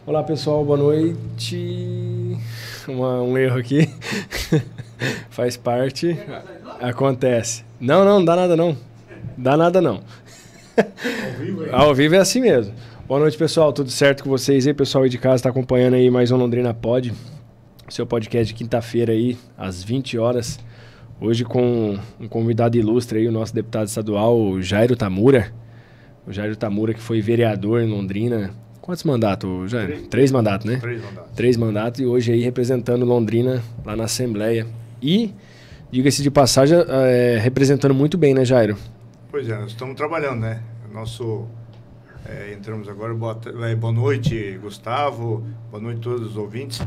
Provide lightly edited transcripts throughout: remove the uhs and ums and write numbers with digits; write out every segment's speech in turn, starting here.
Olá pessoal, boa noite. Um erro aqui. Faz parte. Acontece. Não dá nada não. Dá nada não. Ao vivo é assim mesmo. Boa noite pessoal, tudo certo com vocês aí? Pessoal aí de casa está acompanhando aí mais um Londrina Pod. Seu podcast de quinta-feira aí, às 20 horas. Hoje com um convidado ilustre aí, o nosso deputado estadual, o Jairo Tamura. O Jairo Tamura que foi vereador em Londrina. Quantos mandatos, Jairo? Três mandatos, né? Três mandatos. E hoje aí representando Londrina lá na Assembleia. E, diga-se de passagem, representando muito bem, né, Jairo? Pois é, nós estamos trabalhando, né? Entramos agora. Boa noite, Gustavo. Boa noite a todos os ouvintes.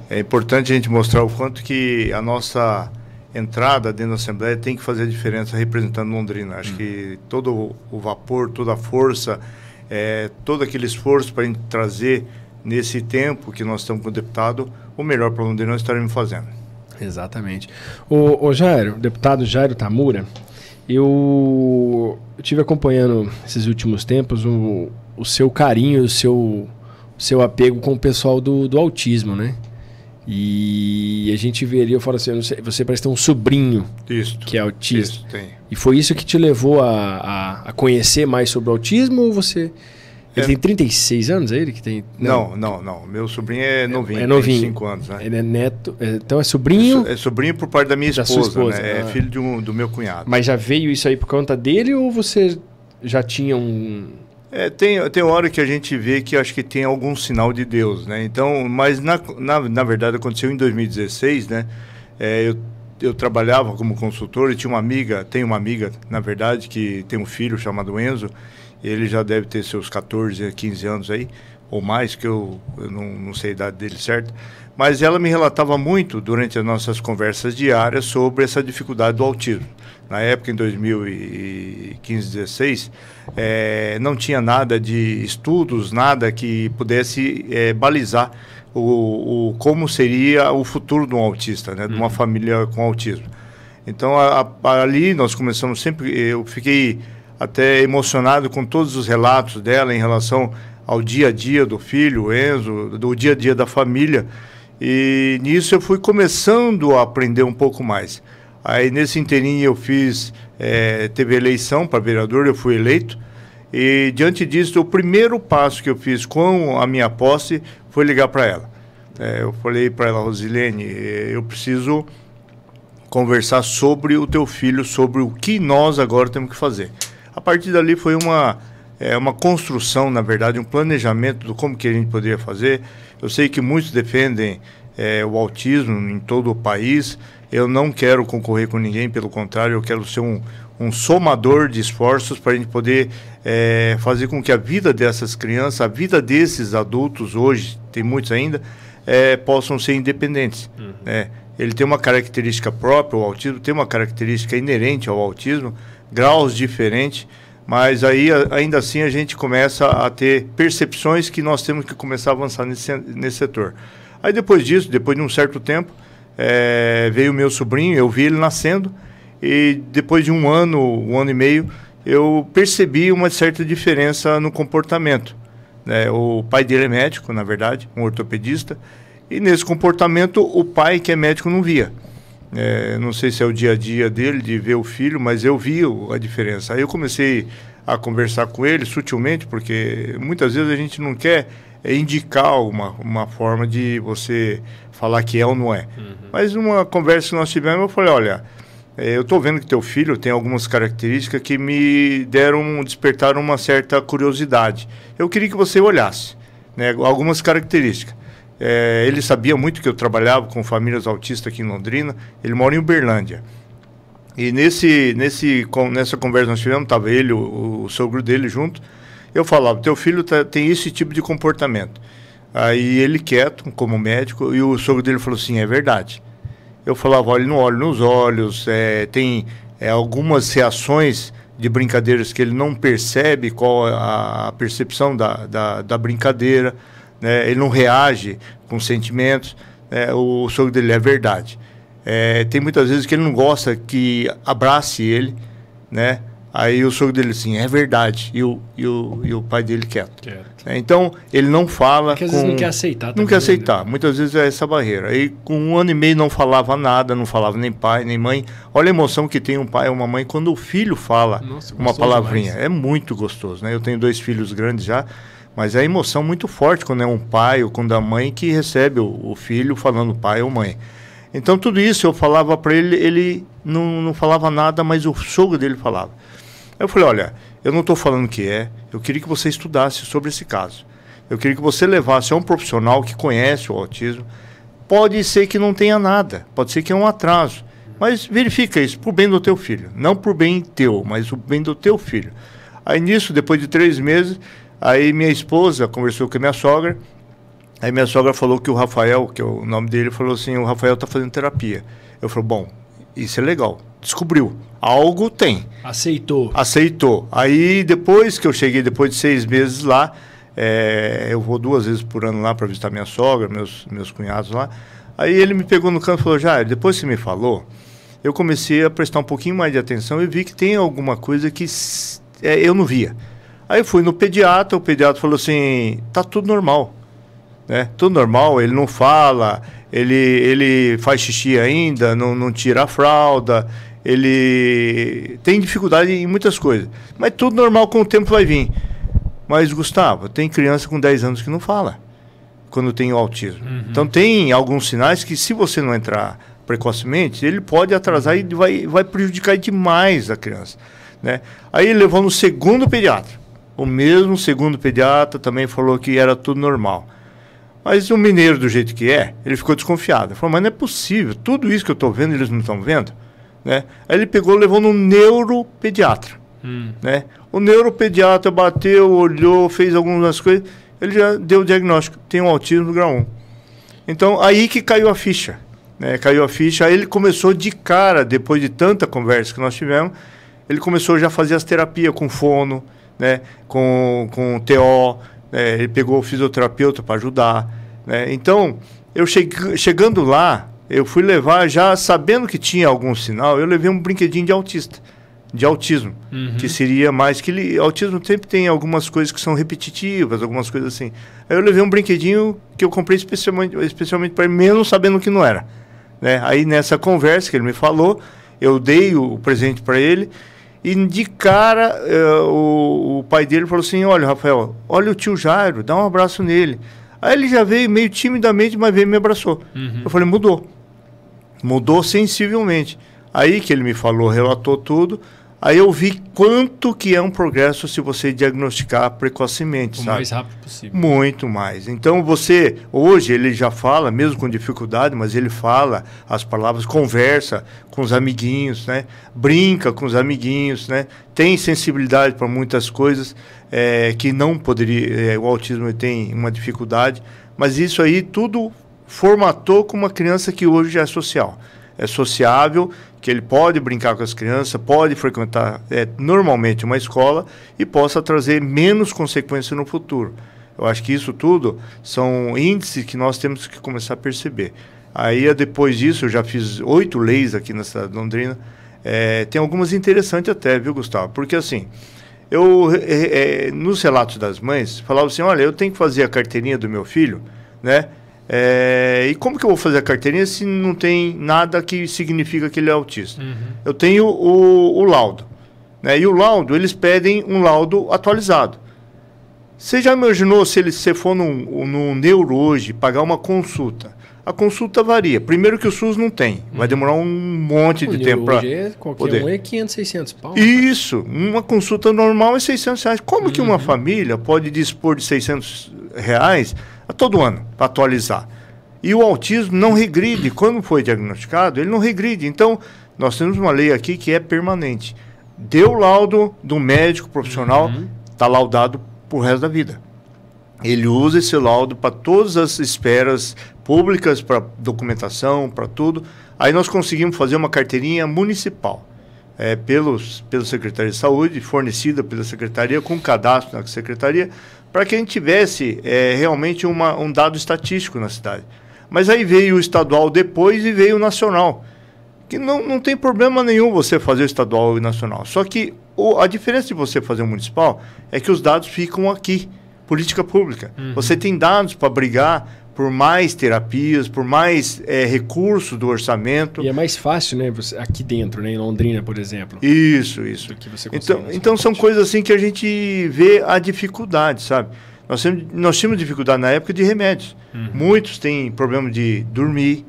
É importante a gente mostrar o quanto que a nossa entrada dentro da Assembleia tem que fazer a diferença representando Londrina. Acho que todo o vapor, toda a força, todo aquele esforço para a gente trazer nesse tempo que nós estamos com o deputado, o melhor para Londrina nós estaremos fazendo. Exatamente. O Jairo, deputado Jairo Tamura, eu tive acompanhando esses últimos tempos o seu carinho, o seu apego com o pessoal do autismo, né? E a gente veria, eu falo assim, você parece ter um sobrinho que é autista. Isso, tem. E foi isso que te levou a conhecer mais sobre o autismo ou você... Ele tem 36 anos, é ele que tem... Não. Meu sobrinho é novinho, é novinho. Tem 5 anos, né? Ele é neto, então é sobrinho... É sobrinho por parte da minha esposa, sua esposa, né? É filho do meu cunhado. Mas já veio isso aí por conta dele ou você já tinha um... Tem hora que a gente vê que acho que tem algum sinal de Deus, né? Então, mas na verdade aconteceu em 2016, né? Eu trabalhava como consultor e tenho uma amiga, na verdade, que tem um filho chamado Enzo. Ele já deve ter seus 14, 15 anos aí, ou mais, que eu não sei a idade dele certo. Mas ela me relatava muito durante as nossas conversas diárias sobre essa dificuldade do autismo. Na época, em 2015, 2016, não tinha nada de estudos, nada que pudesse balizar como seria o futuro de um autista, né, de uma família com autismo. Então, ali nós começamos sempre... Eu fiquei até emocionado com todos os relatos dela em relação ao dia a dia do filho, Enzo, do dia a dia da família. E nisso eu fui começando a aprender um pouco mais. Aí nesse inteirinho eu teve eleição para vereador, eu fui eleito. E diante disso, o primeiro passo que eu fiz com a minha posse foi ligar para ela. Eu falei para ela, Rosilene, eu preciso conversar sobre o teu filho, sobre o que nós agora temos que fazer. A partir dali foi uma construção, na verdade, um planejamento do como que a gente poderia fazer. Eu sei que muitos defendem o autismo em todo o país. Eu não quero concorrer com ninguém, pelo contrário, eu quero ser um somador de esforços para a gente poder fazer com que a vida dessas crianças, a vida desses adultos hoje, tem muitos ainda, possam ser independentes. Ele tem uma característica própria, o autismo tem uma característica inerente ao autismo, graus diferentes, mas aí ainda assim a gente começa a ter percepções que nós temos que começar a avançar nesse setor. Aí depois disso, depois de um certo tempo, veio o meu sobrinho, eu vi ele nascendo e depois de um ano e meio, eu percebi uma certa diferença no comportamento. O pai dele é médico, na verdade, um ortopedista, e nesse comportamento o pai, que é médico, não via. Não sei se é o dia a dia dele de ver o filho, mas eu vi a diferença. Aí eu comecei a conversar com ele sutilmente, porque muitas vezes a gente não quer indicar uma forma de você falar que é ou não é. Mas numa conversa que nós tivemos, eu falei, olha, eu estou vendo que teu filho tem algumas características que me despertaram uma certa curiosidade. Eu queria que você olhasse, né, algumas características. Ele sabia muito que eu trabalhava com famílias autistas aqui em Londrina. Ele mora em Uberlândia. E nessa conversa que nós tivemos, estava ele, o sogro dele junto. Eu falava, teu filho tem esse tipo de comportamento. Aí ele quieto, como médico, e o sogro dele falou assim, é verdade. Eu falava, olha, ele não olha nos olhos, tem algumas reações de brincadeiras que ele não percebe qual a percepção da brincadeira. Ele não reage com sentimentos. O sogro dele é verdade. Tem muitas vezes que ele não gosta que abrace ele, né? Aí o sogro dele assim, é verdade. E o pai dele quieto. Então, ele não fala... Porque às vezes não quer aceitar. Não quer aceitar. Muitas vezes é essa barreira. Aí, com 1 ano e meio, não falava nada, não falava nem pai, nem mãe. Olha a emoção que tem um pai ou uma mãe quando o filho fala uma palavrinha. Demais. É muito gostoso, né? Eu tenho 2 filhos grandes já, mas é a emoção muito forte quando é um pai ou quando é a mãe que recebe o filho falando pai ou mãe. Então, tudo isso eu falava para ele, ele não falava nada, mas o sogro dele falava. Eu falei, olha, eu não estou falando que eu queria que você estudasse sobre esse caso. Eu queria que você levasse a um profissional que conhece o autismo. Pode ser que não tenha nada, pode ser que é um atraso, mas verifica isso, por bem do teu filho. Não por bem teu, mas o bem do teu filho. Aí nisso, depois de 3 meses, aí minha esposa conversou com a minha sogra. Aí minha sogra falou que o Rafael, que é o nome dele, falou assim, o Rafael está fazendo terapia. Eu falei, bom, isso é legal. Descobriu. Algo tem. Aceitou. Aí, depois que eu cheguei, depois de 6 meses lá, eu vou 2 vezes por ano lá para visitar minha sogra, meus cunhados lá. Aí ele me pegou no canto e falou, Jair, depois que você me falou, eu comecei a prestar um pouquinho mais de atenção e vi que tem alguma coisa que eu não via. Aí eu fui no pediatra, o pediatra falou assim, tá tudo normal. Né? Tudo normal, ele não fala, ele faz xixi ainda, não tira a fralda, ele tem dificuldade em muitas coisas. Mas tudo normal, com o tempo vai vir. Mas, Gustavo, tem criança com 10 anos que não fala quando tem o autismo. Uhum. Então, tem alguns sinais que, se você não entrar precocemente, ele pode atrasar e vai prejudicar demais a criança. Né? Aí, ele levou no segundo pediatra. O mesmo segundo pediatra também falou que era tudo normal. Mas o mineiro, do jeito que ele ficou desconfiado. Ele falou, mas não é possível, tudo isso que eu estou vendo, eles não estão vendo? Né? Aí ele pegou, levou no neuropediatra. Né? O neuropediatra bateu, olhou, fez algumas coisas, ele já deu o diagnóstico, tem um autismo grau 1. Então, aí que caiu a ficha. Né? Caiu a ficha, aí ele começou de cara, depois de tanta conversa que nós tivemos, ele começou já a fazer as terapias com fono, né? com TO, ele pegou o fisioterapeuta para ajudar. Né? Então, eu chegando lá, eu fui levar, já sabendo que tinha algum sinal, eu levei um brinquedinho de autismo, que seria mais que autismo sempre tem algumas coisas que são repetitivas, algumas coisas assim. Aí eu levei um brinquedinho que eu comprei especialmente para ele, mesmo sabendo que não era. Né? Aí nessa conversa que ele me falou, eu dei o presente para ele, e de cara o pai dele falou assim, olha, Rafael, olha o tio Jairo, dá um abraço nele. Aí ele já veio meio timidamente, mas veio e me abraçou. Eu falei, mudou sensivelmente. Aí que ele me falou, relatou tudo, aí eu vi quanto que é um progresso se você diagnosticar precocemente, sabe? O mais rápido possível. Muito mais. Então hoje ele já fala, mesmo com dificuldade, mas ele fala as palavras, conversa com os amiguinhos, né? Brinca com os amiguinhos, né? Tem sensibilidade para muitas coisas que não poderia, o autismo tem uma dificuldade, mas isso aí tudo formatou com uma criança que hoje já é social. É sociável, que ele pode brincar com as crianças, pode frequentar normalmente uma escola e possa trazer menos consequências no futuro. Eu acho que isso tudo são índices que nós temos que começar a perceber. Aí, depois disso, eu já fiz 8 leis aqui na cidade de Londrina. Tem algumas interessantes até, viu, Gustavo? Porque, assim, nos relatos das mães, falava assim, olha, eu tenho que fazer a carteirinha do meu filho, né? E como que eu vou fazer a carteirinha se não tem nada que significa que ele é autista? Eu tenho o laudo. Né? E o laudo, eles pedem um laudo atualizado. Você já imaginou se você for num neuro hoje, pagar uma consulta? A consulta varia. Primeiro que o SUS não tem. Vai demorar um monte de tempo para qualquer um é 500, 600 pau. Isso. Uma consulta normal é 600 reais. Como que uma família pode dispor de 600 reais a todo ano para atualizar? E o autismo não regride. Quando foi diagnosticado, ele não regride. Então, nós temos uma lei aqui que é permanente. Deu laudo do médico profissional, está laudado pro resto da vida. Ele usa esse laudo para todas as esferas públicas, para documentação, para tudo. Aí nós conseguimos fazer uma carteirinha municipal, pela Secretaria de Saúde, fornecida pela Secretaria, com cadastro na Secretaria, para que a gente tivesse realmente um dado estatístico na cidade. Mas aí veio o estadual depois e veio o nacional, que não tem problema nenhum você fazer o estadual e o nacional. Só que a diferença de você fazer um municipal é que os dados ficam aqui, política pública. Você tem dados para brigar por mais terapias, por mais recursos do orçamento. E é mais fácil, né? Aqui dentro, né? Em Londrina, por exemplo. Isso. Que você Então são coisas assim que a gente vê a dificuldade, sabe? Nós tínhamos dificuldade na época de remédios. Muitos têm problema de dormir,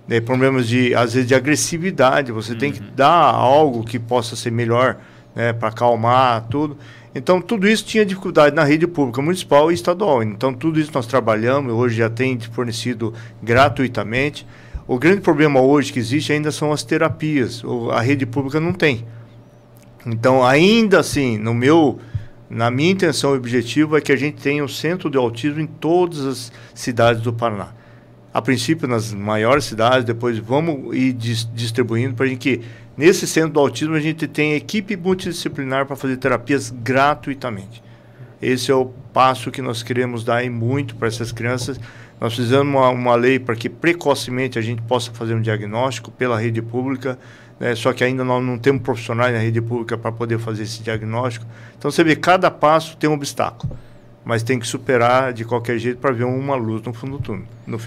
né? Problemas às vezes de agressividade. Você tem que dar algo que possa ser melhor, né? Para acalmar tudo. Então, tudo isso tinha dificuldade na rede pública municipal e estadual. Então, tudo isso nós trabalhamos, hoje já tem fornecido gratuitamente. O grande problema hoje que existe ainda são as terapias. A rede pública não tem. Então, ainda assim, na minha intenção e objetivo é que a gente tenha um centro de autismo em todas as cidades do Paraná. A princípio, nas maiores cidades, depois vamos ir distribuindo para a gente que nesse centro do autismo a gente tem equipe multidisciplinar para fazer terapias gratuitamente. Esse é o passo que nós queremos dar e muito para essas crianças. Nós fizemos uma lei para que precocemente a gente possa fazer um diagnóstico pela rede pública, né? Só que ainda nós não temos profissionais na rede pública para poder fazer esse diagnóstico. Então você vê, cada passo tem um obstáculo, mas tem que superar de qualquer jeito para ver uma luz no fim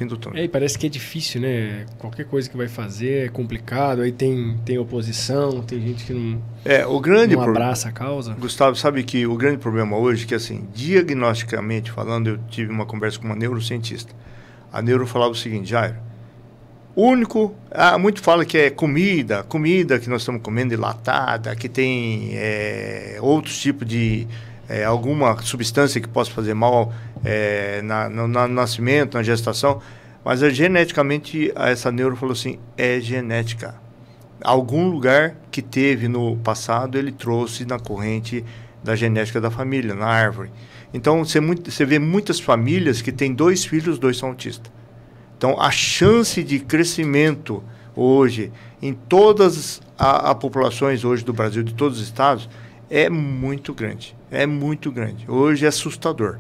do túnel. E parece que é difícil, né? Qualquer coisa que vai fazer é complicado, aí tem oposição, tem gente que não abraça a causa. Gustavo, sabe que o grande problema hoje é que, assim, diagnosticamente falando, eu tive uma conversa com uma neurocientista. A neuro falava o seguinte: Jairo, muito fala que é comida que nós estamos comendo enlatada, que tem outros tipos de alguma substância que possa fazer mal no nascimento, na gestação, mas geneticamente, essa neuro falou assim, é genética. Algum lugar que teve no passado, ele trouxe na corrente da genética da família, na árvore. Então, você vê muitas famílias que têm 2 filhos, 2 são autistas. Então, a chance de crescimento hoje, em todas as populações hoje do Brasil, de todos os estados, é muito grande. É muito grande. Hoje é assustador.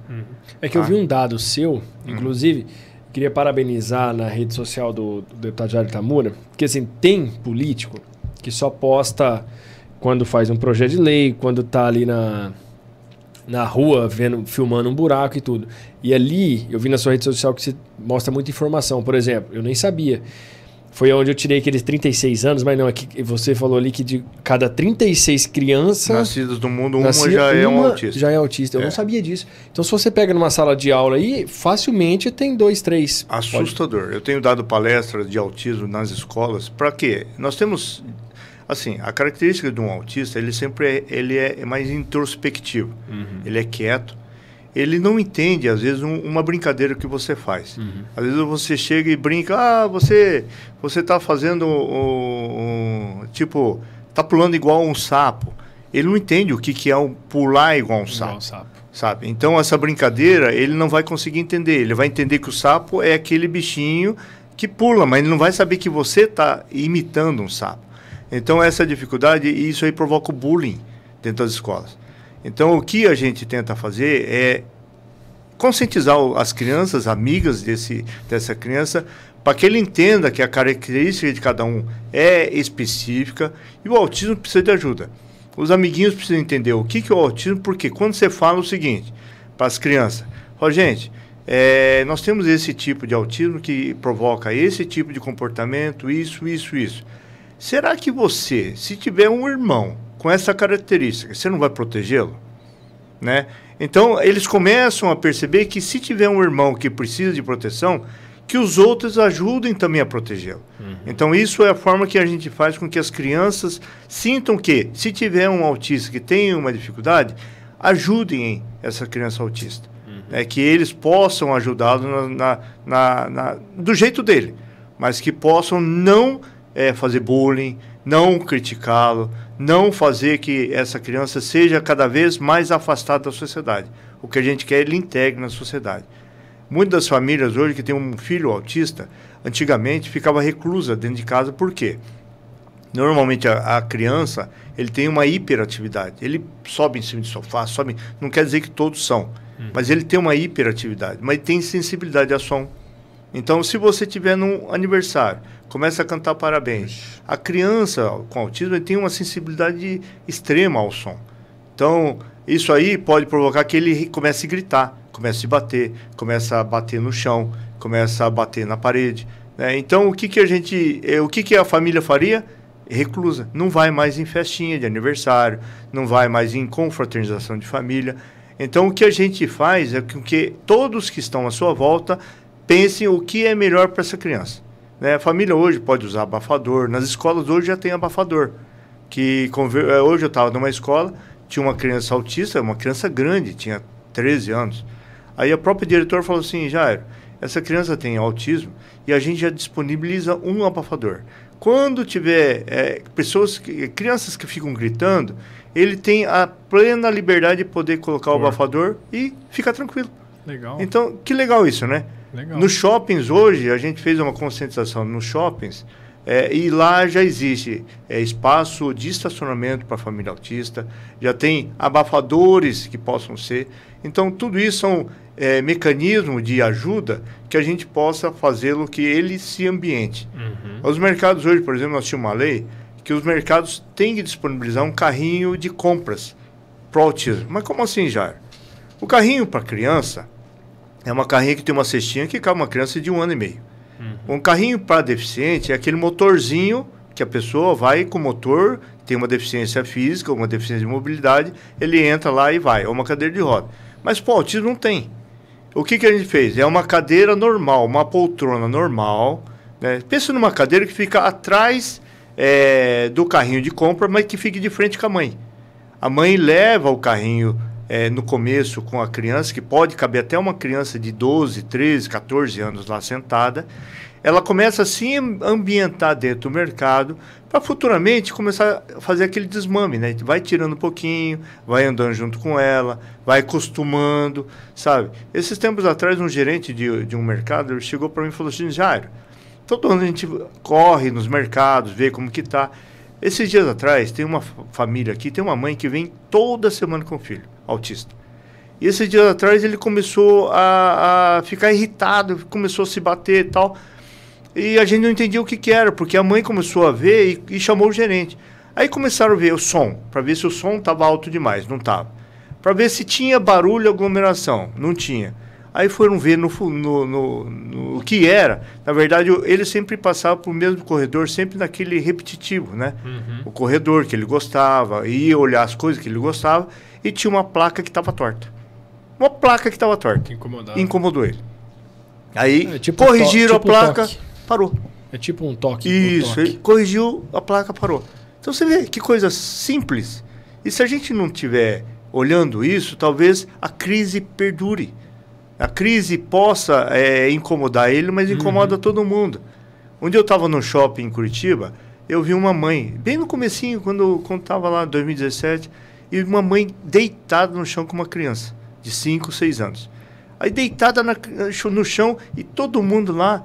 É que eu vi um dado seu, inclusive, queria parabenizar na rede social do deputado Jairo Tamura, porque assim, tem político que só posta quando faz um projeto de lei, quando está ali na rua filmando um buraco e tudo. E ali, eu vi na sua rede social que você mostra muita informação. Por exemplo, eu nem sabia. Foi onde eu tirei aqueles 36 anos, mas não, é que você falou ali que de cada 36 crianças nascidas do mundo, uma já é um autista. Já é autista. Eu não sabia disso. Então, se você pega numa sala de aula aí, facilmente tem 2, 3. Assustador. Eu tenho dado palestras de autismo nas escolas. Para quê? Nós temos, assim, a característica de um autista, ele é mais introspectivo. Ele é quieto. Ele não entende, às vezes, uma brincadeira que você faz. Às vezes você chega e brinca, você está fazendo tipo, está pulando igual um sapo. Ele não entende o que é pular igual um sapo. Sabe? Então, essa brincadeira, ele não vai conseguir entender. Ele vai entender que o sapo é aquele bichinho que pula, mas ele não vai saber que você está imitando um sapo. Então, essa dificuldade, e isso aí provoca o bullying dentro das escolas. Então, o que a gente tenta fazer é conscientizar as crianças, amigas dessa criança, para que ele entenda que a característica de cada um é específica e o autismo precisa de ajuda. Os amiguinhos precisam entender o que é o autismo, porque quando você fala o seguinte para as crianças, fala, gente, nós temos esse tipo de autismo que provoca esse tipo de comportamento, isso. Será que você, se tiver um irmão com essa característica, você não vai protegê-lo? Né? Então, eles começam a perceber que se tiver um irmão que precisa de proteção, que os outros ajudem também a protegê-lo. Então, isso é a forma que a gente faz com que as crianças sintam que, se tiver um autista que tem uma dificuldade, ajudem essa criança autista. Que eles possam ajudá-lo do jeito dele, mas que possam não fazer bullying, não criticá-lo, não fazer que essa criança seja cada vez mais afastada da sociedade. O que a gente quer é que ele integre na sociedade. Muitas das famílias hoje que têm um filho autista, antigamente ficava reclusa dentro de casa, por quê? Normalmente a criança, ele tem uma hiperatividade, ele sobe em cima de sofá, não quer dizer que todos são, mas ele tem uma hiperatividade, mas tem sensibilidade a som, Então, se você tiver num aniversário, começa a cantar parabéns. A criança com autismo tem uma sensibilidade extrema ao som. Então, isso aí pode provocar que ele comece a gritar, comece a se bater, comece a bater no chão, comece a bater na parede, né? Então, o que a família faria? Reclusa. Não vai mais em festinha de aniversário, não vai mais em confraternização de família. Então, o que a gente faz é que todos que estão à sua volta pensem o que é melhor para essa criança, né? A família hoje pode usar abafador. Nas escolas hoje já tem abafador. Hoje eu estava numa escola, tinha uma criança autista, uma criança grande, tinha 13 anos. Aí a própria diretora falou assim: Jairo, essa criança tem autismo e a gente já disponibiliza um abafador. Quando tiver crianças que ficam gritando, ele tem a plena liberdade de poder colocar o abafador e ficar tranquilo. Legal. Então, que legal isso, né? Legal. Nos shoppings hoje, a gente fez uma conscientização nos shoppings, e lá já existe espaço de estacionamento para a família autista, já tem abafadores que possam ser. Então, tudo isso são mecanismos de ajuda que a gente possa fazê-lo que ele se ambiente. Uhum. Os mercados hoje, por exemplo, nós tínhamos uma lei que os mercados têm que disponibilizar um carrinho de compras para o autismo. Mas como assim, Jair? O carrinho para criança é uma carrinha que tem uma cestinha que cabe uma criança de 1 ano e meio. Um carrinho para deficiente é aquele motorzinho que a pessoa vai com o motor, tem uma deficiência física, uma deficiência de mobilidade, ele entra lá e vai. É uma cadeira de roda. Mas para o autismo não tem. O que a gente fez? É uma cadeira normal, uma poltrona normal, né? Pensa numa cadeira que fica atrás do carrinho de compra, mas que fique de frente com a mãe. A mãe leva o carrinho no começo com a criança, que pode caber até uma criança de 12, 13, 14 anos lá sentada. Ela começa a se ambientar dentro do mercado para futuramente começar a fazer aquele desmame, né? Vai tirando um pouquinho, vai andando junto com ela, vai acostumando, sabe? Esses tempos atrás, um gerente de um mercado chegou para mim e falou assim: Jairo, todo ano a gente corre nos mercados, vê como que tá. Esses dias atrás, tem uma família aqui, tem uma mãe que vem toda semana com o filho autista. E esses dias atrás ele começou a ficar irritado, começou a se bater e tal. E a gente não entendia o que era, porque a mãe começou a ver e chamou o gerente. Aí começaram a ver o som, para ver se o som estava alto demais, não estava. Para ver se tinha barulho e aglomeração, não tinha. Aí foram ver no que era. Na verdade, ele sempre passava por mesmo corredor, sempre naquele repetitivo, né? Uhum. O corredor que ele gostava, ia olhar as coisas que ele gostava, e tinha uma placa que estava torta. Uma placa que estava torta. Incomodou ele. Aí corrigiram a placa, parou. É tipo um toque. Isso, ele corrigiu, a placa parou. Então você vê que coisa simples. E se a gente não estiver olhando isso, talvez a crise perdure. A crise possa incomodar ele, mas incomoda todo mundo. Um dia eu estava no shopping em Curitiba, eu vi uma mãe, bem no comecinho, quando estava lá em 2017, e uma mãe deitada no chão com uma criança de 5, 6 anos. Aí deitada no chão, e todo mundo lá,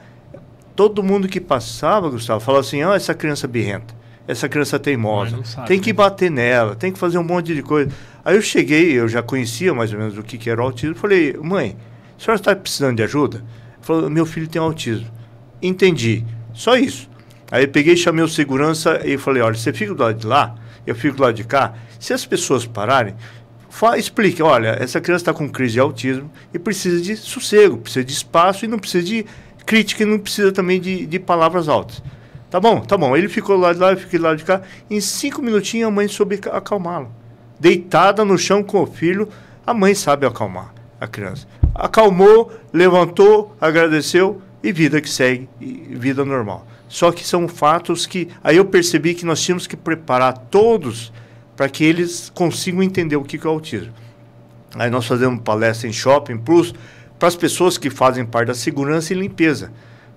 todo mundo que passava, Gustavo, falava assim: essa criança birrenta, essa criança teimosa, tem que bater nela, tem que fazer um monte de coisa. Aí eu cheguei, eu já conhecia mais ou menos o que era o autismo, falei: mãe, a senhora está precisando de ajuda? Ela falou: meu filho tem autismo. Entendi, só isso. Aí eu peguei, chamei o segurança e falei: olha, você fica do lado de lá, eu fico do lado de cá. Se as pessoas pararem, explique: olha, essa criança está com crise de autismo e precisa de sossego, precisa de espaço e não precisa de crítica e não precisa também de palavras altas. Tá bom, tá bom. Ele ficou lá de lá, eu fiquei do lado de cá. Em 5 minutinhos a mãe soube acalmá-lo. Deitada no chão com o filho, a mãe sabe acalmar a criança. Acalmou, levantou, agradeceu e vida que segue, e vida normal. Só que são fatos que... Aí eu percebi que nós tínhamos que preparar todos para que eles consigam entender o que é o autismo. Aí nós fazemos palestra em shopping para as pessoas que fazem parte da segurança e limpeza.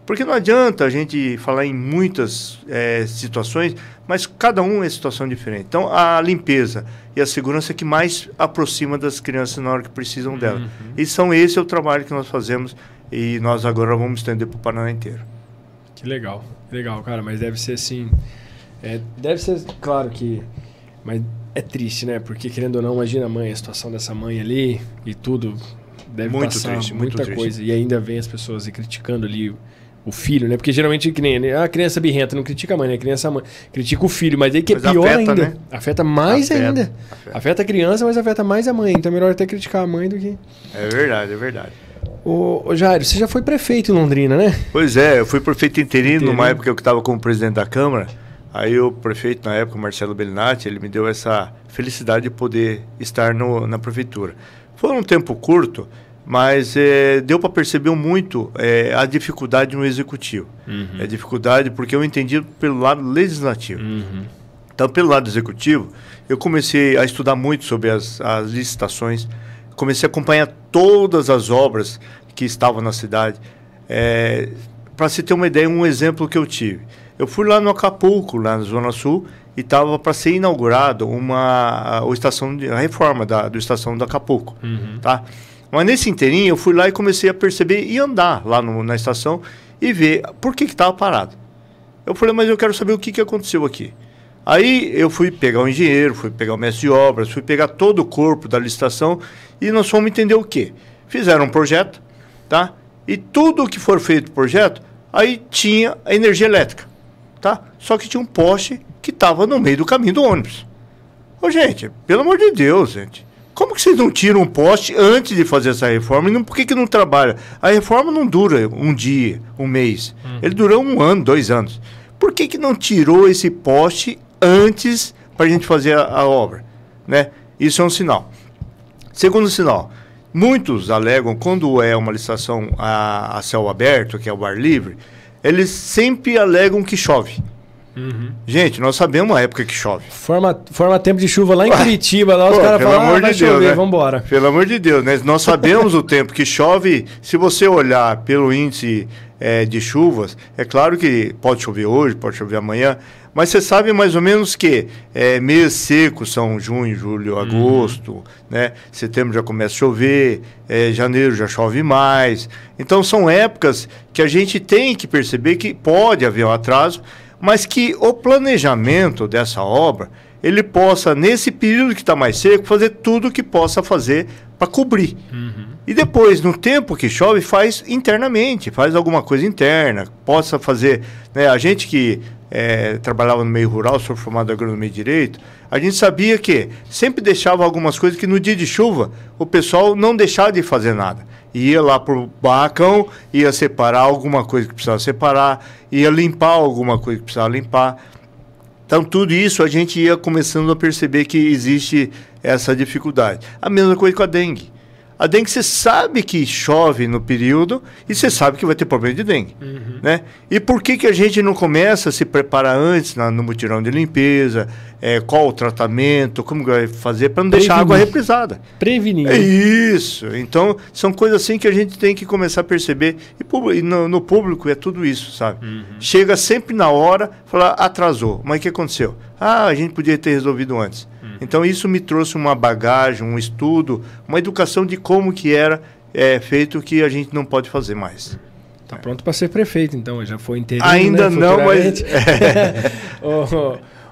Porque não adianta a gente falar em muitas situações, mas cada um é situação diferente. Então, a limpeza e a segurança é que mais aproxima das crianças na hora que precisam dela. Uhum. E esse é o trabalho que nós fazemos e nós agora vamos estender para o Paraná inteiro. Que legal, cara. Mas deve ser assim... deve ser, claro que... Mas é triste, né? Porque, querendo ou não, imagina a situação dessa mãe ali e tudo... Deve muito passar triste, muita muito coisa. E ainda vem as pessoas criticando ali o filho, né? Porque geralmente que nem a criança birrenta não critica a mãe, né? A criança a mãe critica o filho, mas aí que é pior afeta, ainda. Né? Afeta mais ainda. Afeta a criança, mas afeta mais a mãe. Então é melhor até criticar a mãe do que... É verdade, é verdade. Ô Jairo, você já foi prefeito em Londrina, né? Pois é, eu fui prefeito interino numa época que eu estava como presidente da Câmara. Aí o prefeito, na época, Marcelo Bellinati, ele me deu essa felicidade de poder estar na prefeitura. Foi um tempo curto, mas deu para perceber muito a dificuldade no executivo. A dificuldade porque eu entendi pelo lado legislativo. Então, pelo lado executivo, eu comecei a estudar muito sobre as licitações, comecei a acompanhar todas as obras que estavam na cidade. Para se ter uma ideia, um exemplo que eu tive. Eu fui lá no Acapulco, lá na Zona Sul, e estava para ser inaugurado a reforma do estação do Acapulco. Tá? Mas nesse inteirinho, eu fui lá e comecei a perceber e andar lá na estação e ver por que estava parado. Eu falei, mas eu quero saber o que aconteceu aqui. Aí eu fui pegar o engenheiro, fui pegar o mestre de obras, fui pegar todo o corpo da licitação e nós fomos entender o quê? Fizeram um projeto, tá? E tudo o que for feito no projeto, aí tinha a energia elétrica, tá? Só que tinha um poste que estava no meio do caminho do ônibus. Ô, gente, pelo amor de Deus, gente. Como que vocês não tiram um poste antes de fazer essa reforma? E por que não trabalha? A reforma não dura um dia, um mês. Ele dura 1 ano, 2 anos. Por que não tirou esse poste antes para a gente fazer a obra? Né? Isso é um sinal. Segundo sinal, muitos alegam, quando é uma licitação a céu aberto, que é o ar livre, eles sempre alegam que chove. Gente, nós sabemos a época que chove. Forma tempo de chuva lá em Curitiba, lá os caras falam, vai chover, né? Vambora. Pelo amor de Deus, né? Nós sabemos o tempo que chove. Se você olhar pelo índice de chuvas, é claro que pode chover hoje, pode chover amanhã, mas você sabe mais ou menos que meses secos são junho, julho, agosto, né? Setembro já começa a chover, janeiro já chove mais. Então são épocas que a gente tem que perceber que pode haver um atraso, mas que o planejamento dessa obra, ele possa, nesse período que está mais seco, fazer tudo o que possa fazer para cobrir. E depois, no tempo que chove, faz internamente, faz alguma coisa interna, possa fazer... Né, a gente que trabalhava no meio rural, sou formado em agronomia e direito, a gente sabia que sempre deixava algumas coisas que no dia de chuva o pessoal não deixava de fazer nada. Ia lá pro barracão, ia separar alguma coisa que precisava separar, ia limpar alguma coisa que precisava limpar. Então, tudo isso a gente ia começando a perceber que existe essa dificuldade. A mesma coisa com a dengue. A dengue, você sabe que chove no período e você sabe que vai ter problema de dengue. Né? E por que a gente não começa a se preparar antes no mutirão de limpeza? Qual o tratamento? Como vai fazer para não deixar a água represada? Prevenir. É isso. Então, são coisas assim que a gente tem que começar a perceber. E no público é tudo isso, sabe? Chega sempre na hora, fala, atrasou. Mas o que aconteceu? A gente podia ter resolvido antes. Então, isso me trouxe uma bagagem, um estudo, uma educação de como que era feito que a gente não pode fazer mais. Tá pronto para ser prefeito, então. Já foi interino, ainda, né, não, mas...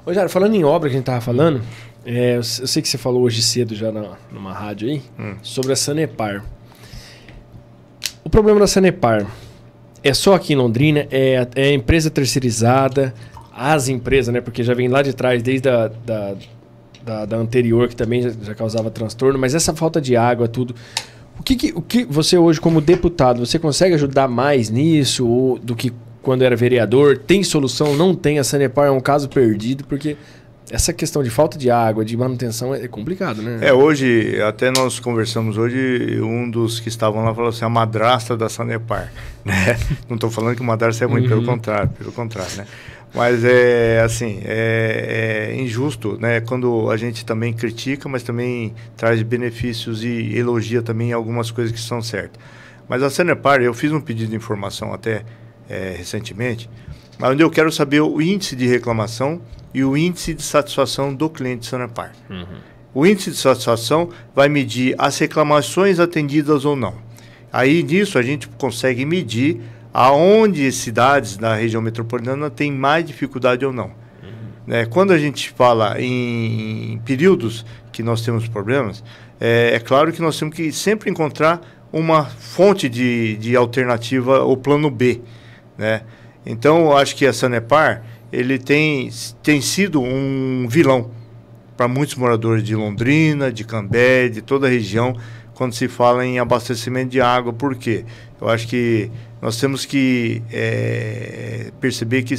Ô, Jairo, falando em obra que a gente estava falando, eu sei que você falou hoje cedo já numa rádio aí, sobre a Sanepar. O problema da Sanepar é só aqui em Londrina, é empresa terceirizada, as empresas, né? Porque já vem lá de trás, desde da anterior, que também já causava transtorno, mas essa falta de água, tudo... O que você hoje, como deputado, você consegue ajudar mais nisso do que quando era vereador? Tem solução? Não tem? A Sanepar é um caso perdido, porque essa questão de falta de água, de manutenção, é complicado, né? Hoje, até nós conversamos hoje, um dos que estavam lá falou assim, a madrasta da Sanepar. Né? Não estou falando que o madrasta é ruim, pelo contrário, né? Mas é injusto, né? Quando a gente também critica, mas também traz benefícios e elogia também algumas coisas que são certas. Mas a Sanepar, eu fiz um pedido de informação até recentemente, mas onde eu quero saber o índice de reclamação e o índice de satisfação do cliente de Sanepar. O índice de satisfação vai medir as reclamações atendidas ou não. Aí nisso a gente consegue medir aonde cidades da região metropolitana têm mais dificuldade ou não. Né? Quando a gente fala em períodos que nós temos problemas, é claro que nós temos que sempre encontrar uma fonte de alternativa, o plano B, né? Então, eu acho que a Sanepar, ele tem sido um vilão para muitos moradores de Londrina, de Cambé, de toda a região, quando se fala em abastecimento de água. Por quê? Eu acho que nós temos que perceber que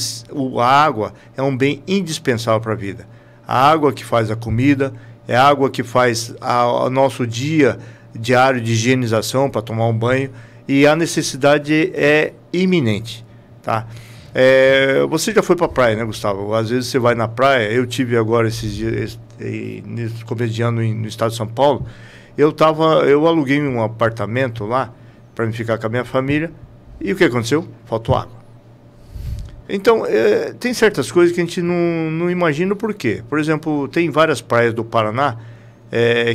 a água é um bem indispensável para a vida. A água que faz a comida, é a água que faz o nosso dia diário de higienização para tomar um banho, e a necessidade é iminente, tá? Você já foi para a praia, né, Gustavo? Às vezes você vai na praia. Eu tive agora esses dias, nesse começo de ano no estado de São Paulo. Eu aluguei um apartamento lá para me ficar com a minha família, e o que aconteceu? Faltou água. Então, tem certas coisas que a gente não imagina o porquê. Por exemplo, tem várias praias do Paraná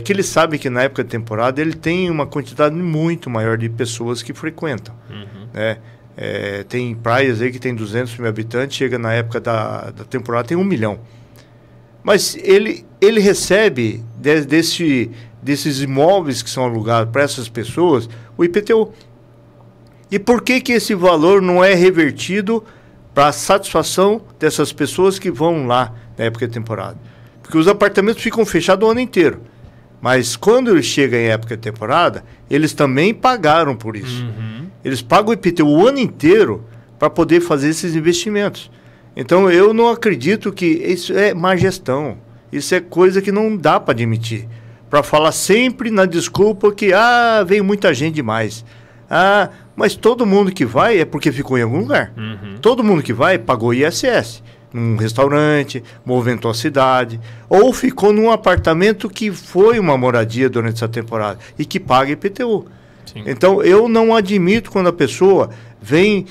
que eles sabem que na época de temporada ele tem uma quantidade muito maior de pessoas que frequentam, né? Tem praias aí que tem 200 mil habitantes, chega na época da temporada, tem 1 milhão. Mas ele recebe desses imóveis que são alugados para essas pessoas, o IPTU. E por que esse valor não é revertido para a satisfação dessas pessoas que vão lá na época de temporada? Porque os apartamentos ficam fechados o ano inteiro. Mas quando ele chega em época de temporada, eles também pagaram por isso. Eles pagam o IPTU o ano inteiro para poder fazer esses investimentos. Então, eu não acredito que isso é má gestão. Isso é coisa que não dá para admitir. Para falar sempre na desculpa que veio muita gente demais. Mas todo mundo que vai é porque ficou em algum lugar. Todo mundo que vai pagou ISS. Num restaurante, movimentou a cidade, ou ficou num apartamento que foi uma moradia durante essa temporada e que paga IPTU. Sim. Então, eu não admito quando a pessoa vem,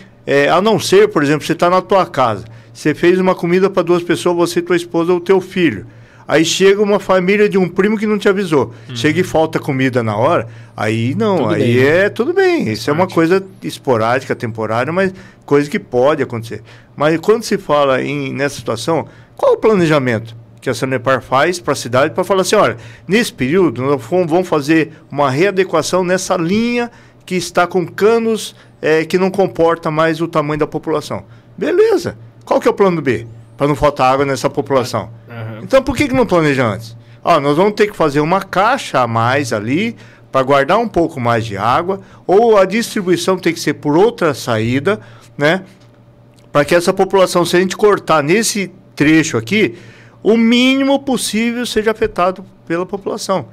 a não ser, por exemplo, você está na tua casa, você fez uma comida para 2 pessoas, você, tua esposa ou teu filho. Aí chega uma família de um primo que não te avisou. Chega e falta comida na hora, aí não, tudo aí bem. Tudo bem. Isso é uma coisa esporádica, temporária, mas coisa que pode acontecer. Mas quando se fala nessa situação, qual é o planejamento que a Sanepar faz para a cidade para falar assim, olha, nesse período nós vamos fazer uma readequação nessa linha que está com canos que não comporta mais o tamanho da população. Beleza. Qual que é o plano B? Para não faltar água nessa população. Então, por que não planeja antes? Nós vamos ter que fazer uma caixa a mais ali para guardar um pouco mais de água, ou a distribuição tem que ser por outra saída, né? Para que essa população, se a gente cortar nesse trecho aqui, o mínimo possível seja afetado pela população.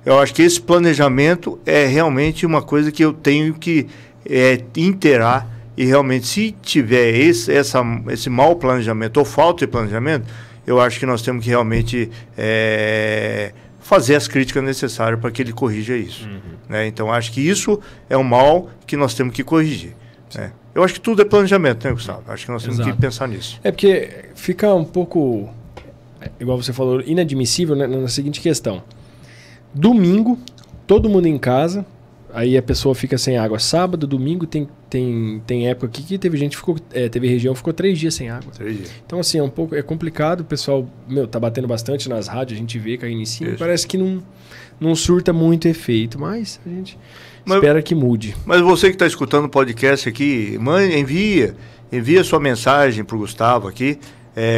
Eu acho que esse planejamento é realmente uma coisa que eu tenho que inteirar. E realmente, se tiver esse mau planejamento ou falta de planejamento, eu acho que nós temos que realmente fazer as críticas necessárias para que ele corrija isso. Né? Então, acho que isso é um mal que nós temos que corrigir. Né? Eu acho que tudo é planejamento, né, Gustavo? Acho que nós temos que pensar nisso. Porque fica um pouco, igual você falou, inadmissível, né, na seguinte questão. Domingo, todo mundo em casa, aí a pessoa fica sem água. Sábado, domingo, tem época aqui que teve gente que teve região que ficou 3 dias sem água. 3 dias. Então, assim, é complicado. O pessoal, tá batendo bastante nas rádios, a gente vê caindo em cima. Parece que não surta muito efeito, mas a gente espera que mude. Mas você que está escutando o podcast aqui, envia sua mensagem para o Gustavo aqui,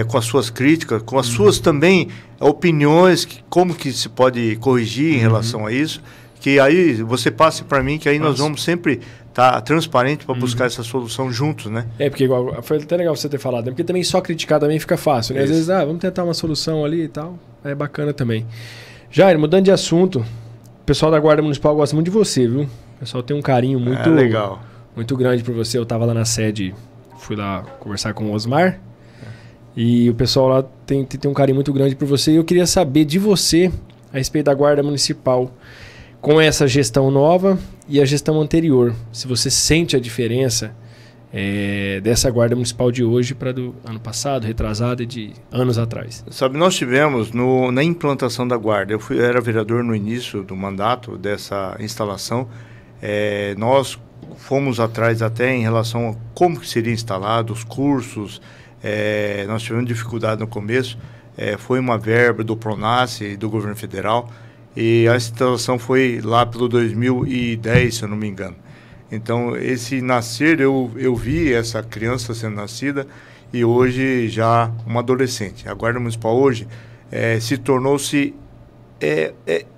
com as suas críticas, com as suas também opiniões, como que se pode corrigir em relação a isso. Que aí você passe para mim, que aí nós vamos sempre estar transparente para buscar essa solução juntos, né? Porque igual, foi até legal você ter falado, né? Porque também só criticar também fica fácil, né? Às vezes, vamos tentar uma solução ali e tal, é bacana também. Jair, mudando de assunto, o pessoal da Guarda Municipal gosta muito de você, viu? O pessoal tem um carinho muito, legal. Muito grande por você. Eu estava lá na sede, fui lá conversar com o Osmar, e o pessoal lá tem um carinho muito grande por você, e eu queria saber de você a respeito da Guarda Municipal, com essa gestão nova e a gestão anterior, se você sente a diferença dessa Guarda Municipal de hoje para do ano passado, retrasado e de anos atrás. Sabe, nós tivemos na implantação da Guarda, eu era vereador no início do mandato dessa instalação, nós fomos atrás até em relação a como que seria instalado, os cursos, nós tivemos dificuldade no começo, foi uma verba do Pronace e do governo federal. E a instalação foi lá pelo 2010, se eu não me engano. Então, esse nascer, eu vi essa criança sendo nascida e hoje já uma adolescente. A Guarda Municipal hoje se tornou-se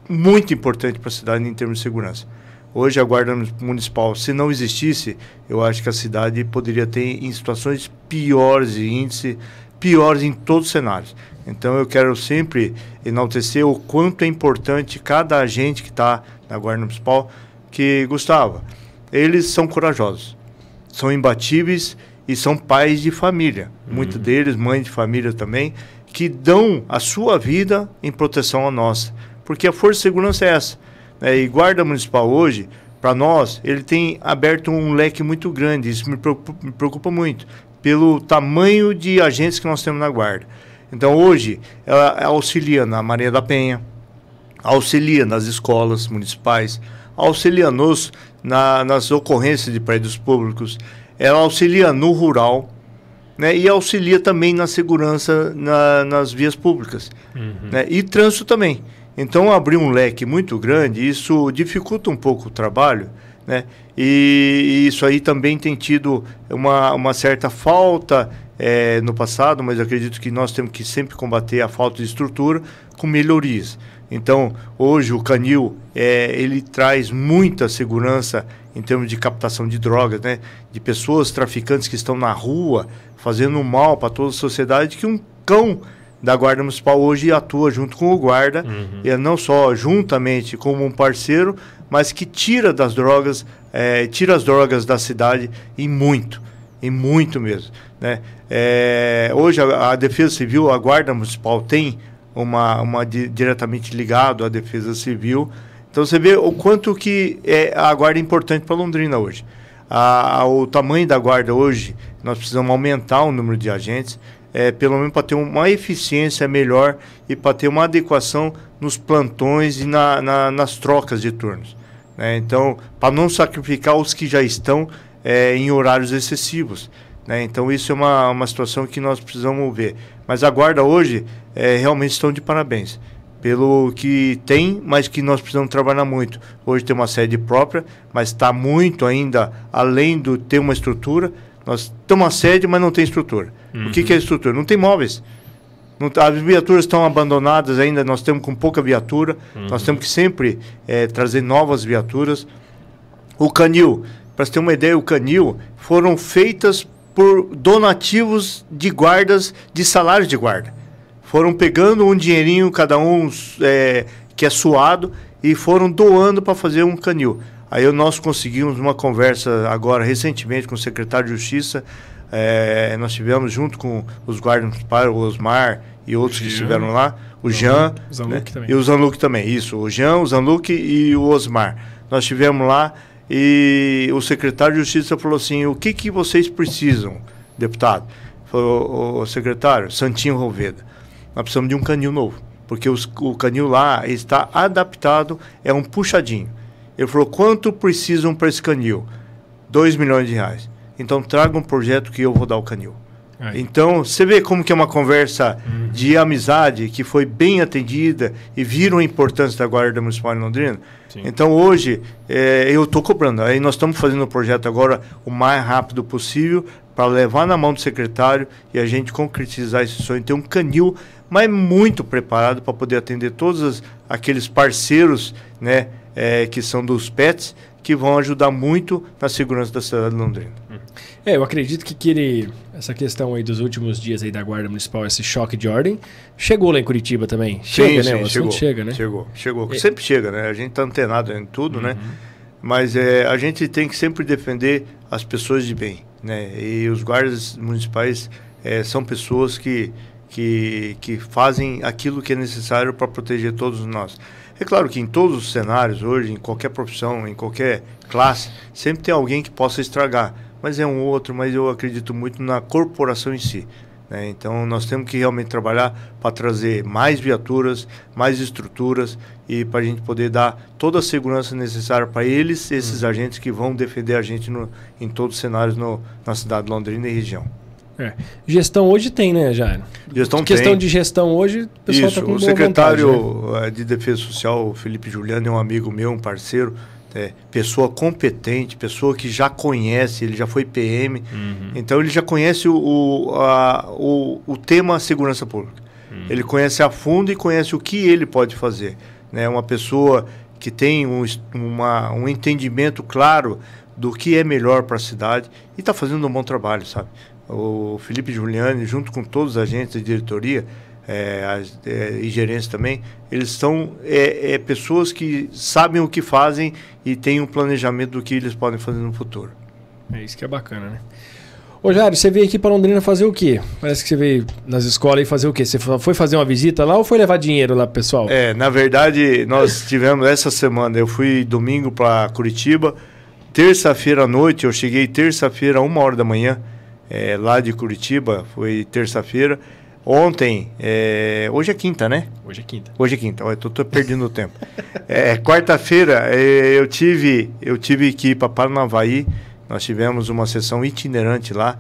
muito importante para a cidade em termos de segurança. Hoje a Guarda Municipal, se não existisse, eu acho que a cidade poderia ter em situações piores de índice, piores em todos os cenários. Então eu quero sempre enaltecer o quanto é importante cada agente que está na Guarda Municipal, que, Gustavo, eles são corajosos, são imbatíveis e são pais de família. Muitos deles, mães de família também, que dão a sua vida em proteção à nossa. Porque a força de segurança é essa. E Guarda Municipal hoje, para nós, ele tem aberto um leque muito grande. Isso me preocupa muito, pelo tamanho de agentes que nós temos na Guarda. Então, hoje, ela auxilia na Maria da Penha, auxilia nas escolas municipais, auxilia-nos nas ocorrências de prédios públicos, ela auxilia no rural, né, e auxilia também na segurança nas vias públicas, né, e trânsito também. Então, abrir um leque muito grande, isso dificulta um pouco o trabalho, né, e isso aí também tem tido uma certa falta no passado, mas eu acredito que nós temos que sempre combater a falta de estrutura com melhorias. Então, hoje o Canil, ele traz muita segurança em termos de captação de drogas, né? De pessoas traficantes que estão na rua fazendo mal para toda a sociedade, que um cão da Guarda Municipal hoje atua junto com o guarda, e não só juntamente como um parceiro, mas que tira das drogas, tira as drogas da cidade e muito mesmo, né? Hoje a Defesa Civil, a Guarda Municipal tem diretamente ligado à Defesa Civil. Então você vê o quanto que a Guarda é importante para Londrina hoje. O tamanho da Guarda hoje, nós precisamos aumentar o número de agentes, pelo menos para ter uma eficiência melhor e para ter uma adequação nos plantões e nas trocas de turnos, né? Então, para não sacrificar os que já estão em horários excessivos, né? Então, isso é uma situação que nós precisamos ver. Mas a Guarda hoje realmente estão de parabéns pelo que tem, mas que nós precisamos trabalhar muito. Hoje tem uma sede própria, mas está muito ainda além de ter uma estrutura. Nós temos uma sede, mas não tem estrutura. O que é estrutura? Não tem móveis. As viaturas estão abandonadas ainda, nós temos com pouca viatura. Nós temos que sempre trazer novas viaturas. O Canil, para você ter uma ideia, o Canil foram feitas por donativos de guardas, de salário de guarda. Foram pegando um dinheirinho, cada um que é suado, e foram doando para fazer um Canil. Aí nós conseguimos uma conversa agora, recentemente, com o secretário de Justiça. Nós tivemos junto com os guardas municipais, o Osmar e outros que estiveram lá, o Jean, né? E o Zanluc também, isso, o Jean, o Zanluc e o Osmar. Nós estivemos lá e o secretário de Justiça falou assim: o que vocês precisam, deputado? Falou: o secretário, Santinho Roveda, nós precisamos de um canil novo, porque o canil lá está adaptado, é um puxadinho. Ele falou: quanto precisam para esse canil? 2 milhões de reais. Então traga um projeto que eu vou dar o canil. Então, você vê como que é uma conversa de amizade que foi bem atendida e viram a importância da Guarda Municipal de Londrina. Sim. Então, hoje, eu estou cobrando. Aí nós estamos fazendo o projeto agora o mais rápido possível para levar na mão do secretário e a gente concretizar esse sonho. Ter um canil, mas muito preparado para poder atender todos aqueles parceiros, né, que são dos PETs, que vão ajudar muito na segurança da cidade de Londrina. Eu acredito que essa questão aí dos últimos dias aí da Guarda Municipal, esse choque de ordem, chegou lá em Curitiba também. Chega, sim, né? Sim, chega, né? Chegou. Sempre chega, né? A gente tá antenado em tudo, né? Mas a gente tem que sempre defender as pessoas de bem, né? E os guardas municipais são pessoas que fazem aquilo que é necessário para proteger todos nós. É claro que em todos os cenários hoje, em qualquer profissão, em qualquer classe, sempre tem alguém que possa estragar. Mas é um outro, mas eu acredito muito na corporação em si, né? Então nós temos que realmente trabalhar para trazer mais viaturas, mais estruturas e para a gente poder dar toda a segurança necessária para eles, esses agentes que vão defender a gente em todos os cenários na cidade de Londrina e região. Gestão hoje tem, né, Jairo? Gestão Questão tem. de gestão hoje, o pessoal está com o boa secretário vontade, né? de Defesa Social, o Felipe Juliano, é um amigo meu, um parceiro, pessoa competente, pessoa que já conhece, ele já foi PM, então ele já conhece o tema segurança pública. Ele conhece a fundo e conhece o que ele pode fazer. Né? Uma pessoa que tem um entendimento claro do que é melhor para a cidade e está fazendo um bom trabalho, sabe? O Felipe Giuliani, junto com todos os agentes de diretoria e gerência também, eles são pessoas que sabem o que fazem e têm um planejamento do que eles podem fazer no futuro. É isso que é bacana, né? Ô, Jairo, você veio aqui para Londrina fazer o quê? Parece que você veio nas escolas aí fazer o quê? Você foi fazer uma visita lá ou foi levar dinheiro lá pro pessoal? Na verdade, nós tivemos essa semana, eu fui domingo para Curitiba, terça-feira à noite, eu cheguei terça-feira, 1h da manhã, lá de Curitiba, foi terça-feira. Ontem, hoje é quinta, né? Hoje é quinta. Hoje é quinta, eu tô perdendo o tempo. Quarta-feira, eu tive que ir para Paranavaí, nós tivemos uma sessão itinerante lá,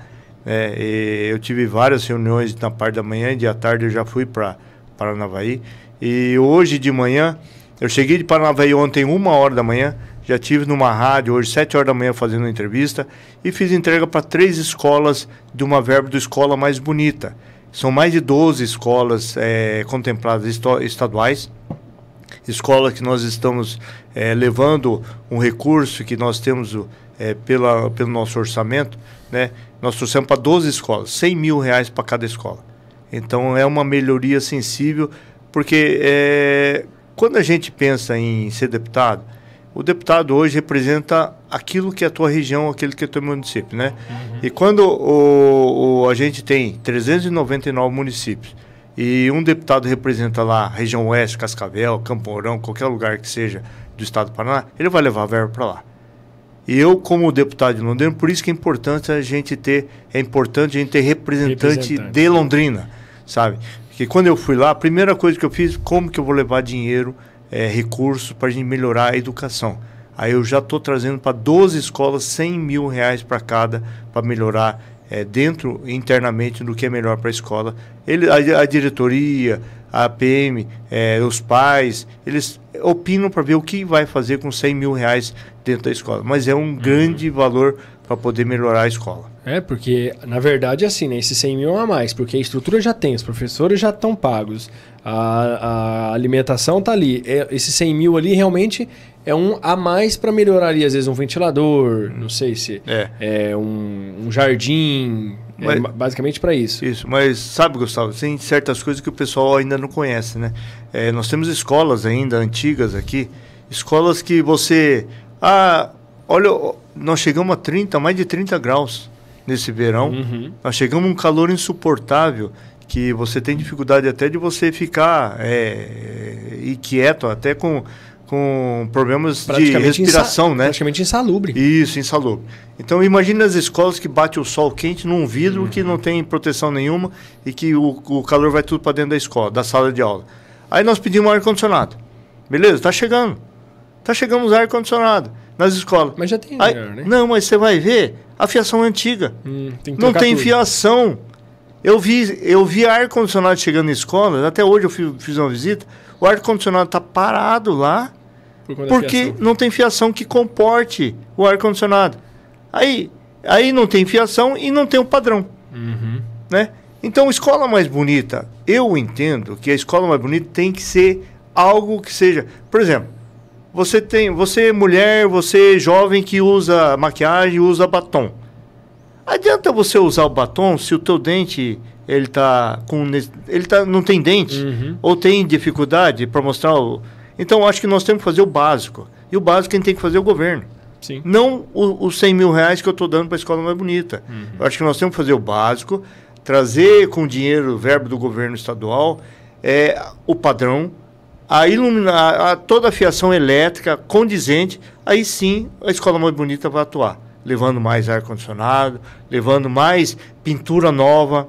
eu tive várias reuniões na parte da manhã e à tarde eu já fui para Paranavaí. E hoje de manhã, eu cheguei de Paranavaí ontem 1h da manhã, já estive numa rádio hoje 7h da manhã fazendo uma entrevista e fiz entrega para 3 escolas de uma verba do Escola Mais Bonita. São mais de 12 escolas contempladas estaduais, escolas que nós estamos levando um recurso que nós temos pelo nosso orçamento, né? Nós trouxemos para 12 escolas, R$100 mil para cada escola. Então é uma melhoria sensível, porque quando a gente pensa em ser deputado, o deputado hoje representa aquilo que é a tua região, aquilo que é o teu município, né? E quando a gente tem 399 municípios e um deputado representa lá a região oeste, Cascavel, Campo Mourão, qualquer lugar que seja do estado do Paraná, ele vai levar a verba para lá. E eu, como deputado de Londrina, por isso que é importante a gente ter representante de Londrina, sabe? Porque quando eu fui lá, a primeira coisa que eu fiz, como que eu vou levar dinheiro, recursos para a gente melhorar a educação. Aí eu já estou trazendo para 12 escolas R$100 mil para cada, para melhorar internamente do que é melhor para a escola. A diretoria, a PM, os pais, eles opinam para ver o que vai fazer com R$100 mil dentro da escola. Mas é um grande valor para poder melhorar a escola. Porque, na verdade, assim, né, esses 100 mil a mais, porque a estrutura já tem, os professores já estão pagos, a alimentação está ali. Esses 100 mil ali realmente é um a mais para melhorar ali, às vezes, um ventilador, não sei se um jardim, basicamente para isso. Isso, mas sabe, Gustavo, tem certas coisas que o pessoal ainda não conhece, né? Nós temos escolas ainda antigas aqui, escolas que você... olha, nós chegamos a mais de 30 graus nesse verão. Nós chegamos a um calor insuportável, que você tem dificuldade até de você ficar inquieto, até com problemas de respiração, né? Praticamente insalubre. Isso, insalubre. Então imagine as escolas que bate o sol quente num vidro que não tem proteção nenhuma e que o calor vai tudo para dentro da escola, da sala de aula. Aí nós pedimos um ar-condicionado. Beleza, está chegando. Está chegando os ar-condicionado nas escolas. Mas já tem melhor, né? Não, mas você vai ver, a fiação é antiga. Não tem fiação. Eu vi ar-condicionado chegando na escola, até hoje eu fiz uma visita, o ar-condicionado está parado lá, porque não tem fiação que comporte o ar-condicionado. Aí não tem fiação e não tem o padrão. Né? Então, escola mais bonita, eu entendo que a escola mais bonita tem que ser algo que seja... Por exemplo, você mulher, você jovem que usa maquiagem, usa batom. Adianta você usar o batom se o teu dente não tem dente ou tem dificuldade para mostrar o... Então acho que nós temos que fazer o básico. E o básico quem tem que fazer é o governo. Sim. Não os R$100 mil que eu estou dando para a escola mais bonita. Eu acho que nós temos que fazer o básico, trazer com dinheiro, verbo do governo estadual, o padrão, toda a fiação elétrica condizente, aí sim a escola mais bonita vai atuar, levando mais ar-condicionado, levando mais pintura nova,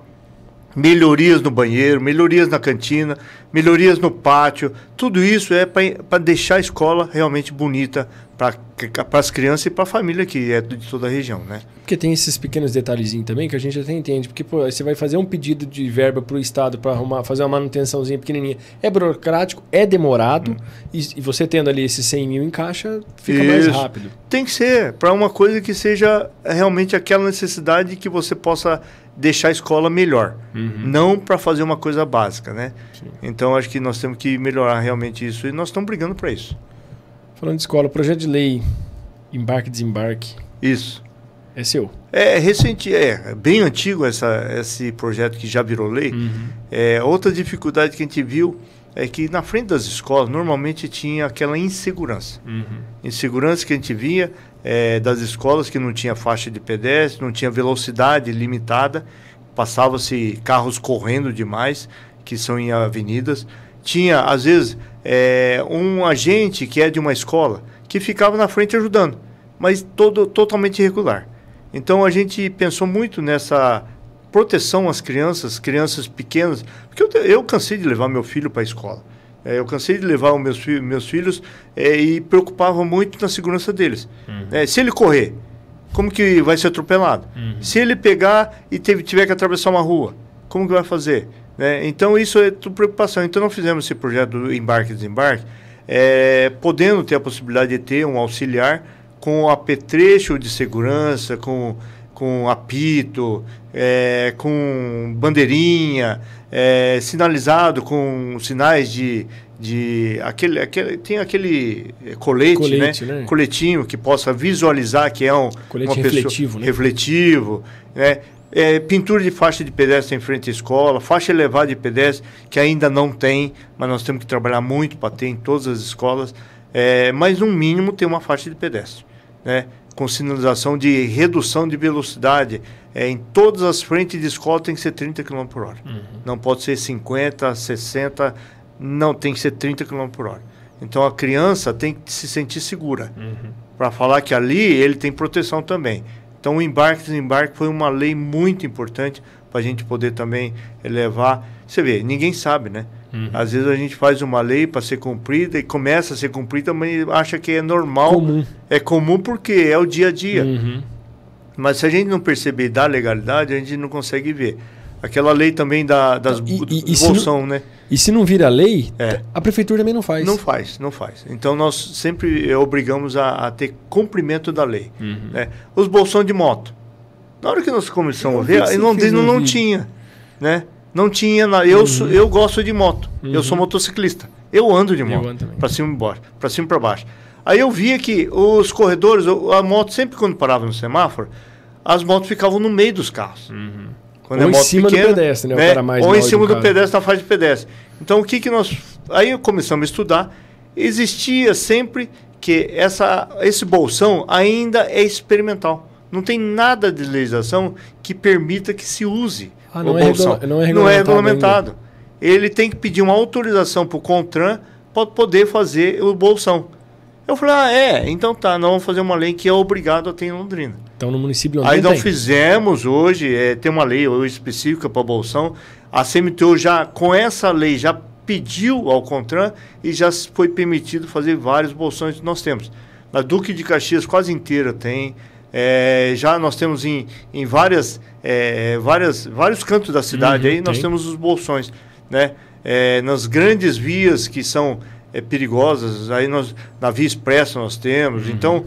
melhorias no banheiro, melhorias na cantina, melhorias no pátio. Tudo isso é para deixar a escola realmente bonita para as crianças e para a família que é de toda a região, né? Porque tem esses pequenos detalhezinhos também que a gente até entende. Porque pô, você vai fazer um pedido de verba para o Estado para fazer uma manutençãozinha pequenininha. É burocrático, é demorado. E você tendo ali esses 100 mil em caixa, fica mais rápido. Tem que ser para uma coisa que seja realmente aquela necessidade que você possa deixar a escola melhor. Não para fazer uma coisa básica, né? Sim. Então, acho que nós temos que melhorar realmente isso. E nós estamos brigando para isso. Falando de escola, projeto de lei embarque e desembarque. Isso. É seu? É recente, é bem antigo esse projeto que já virou lei. Outra dificuldade que a gente viu é que na frente das escolas normalmente tinha aquela insegurança. Insegurança que a gente via das escolas que não tinha faixa de pedestre, não tinha velocidade limitada, passava-se carros correndo demais, que são em avenidas. Tinha, às vezes, um agente que é de uma escola que ficava na frente ajudando, mas totalmente irregular. Então, a gente pensou muito nessa proteção às crianças pequenas, porque eu cansei de levar meu filho para a escola. Eu cansei de levar os meus filhos e preocupava muito na segurança deles. Se ele correr, como que vai ser atropelado? Se ele pegar e tiver que atravessar uma rua, como que vai fazer? Então, isso é tudo preocupação. Então, nós fizemos esse projeto do embarque e desembarque, podendo ter a possibilidade de ter um auxiliar com apetrecho de segurança, com apito, com bandeirinha, sinalizado com sinais tem aquele colete, né? Coletinho que possa visualizar que é colete refletivo, né? Refletivo, né? Pintura de faixa de pedestre em frente à escola, faixa elevada de pedestre, que ainda não tem, mas nós temos que trabalhar muito para ter em todas as escolas, mas no mínimo ter uma faixa de pedestre, né? Com sinalização de redução de velocidade, em todas as frentes de escola tem que ser 30 km por hora. Não pode ser 50, 60, não, tem que ser 30 km por hora. Então a criança tem que se sentir segura, para falar que ali ele tem proteção também. Então, o embarque e desembarque foi uma lei muito importante para a gente poder também levar. Você vê, ninguém sabe, né? Às vezes a gente faz uma lei para ser cumprida e começa a ser cumprida, mas acha que é normal. Comum. É comum porque é o dia a dia. Mas se a gente não perceber da legalidade, a gente não consegue ver. Aquela lei também do bolsão, né? E se não vira lei, a prefeitura também não faz. Não faz. Então, nós sempre obrigamos a ter cumprimento da lei. Né? Os bolsões de moto. Na hora que nós começamos a ver, não tinha. Né? Não tinha. Eu gosto de moto. Eu sou motociclista. Eu ando de moto. Para cima e para baixo. Aí eu via que os corredores, a moto sempre quando parava no semáforo, as motos ficavam no meio dos carros. Quando ou em cima pequena, do pedestre, né? O cara mais ou em cima do pedestre, na faixa de pedestre. Então, o que nós... Aí começamos a estudar. Existia sempre que esse bolsão ainda é experimental. Não tem nada de legislação que permita que se use o bolsão. Não é regulamentado. Ele tem que pedir uma autorização para o CONTRAN para poder fazer o bolsão. Eu falei, então tá, nós vamos fazer uma lei que é obrigado a ter em Londrina. Então no município Aí nós fizemos hoje, tem uma lei hoje específica para bolsão. A CMTU já, com essa lei, já pediu ao CONTRAN e já foi permitido fazer vários bolsões que nós temos. Na Duque de Caxias quase inteira tem. Já nós temos em vários cantos da cidade, aí nós temos os bolsões, né? Nas grandes vias que são perigosas, aí na Via Expressa nós temos. Então,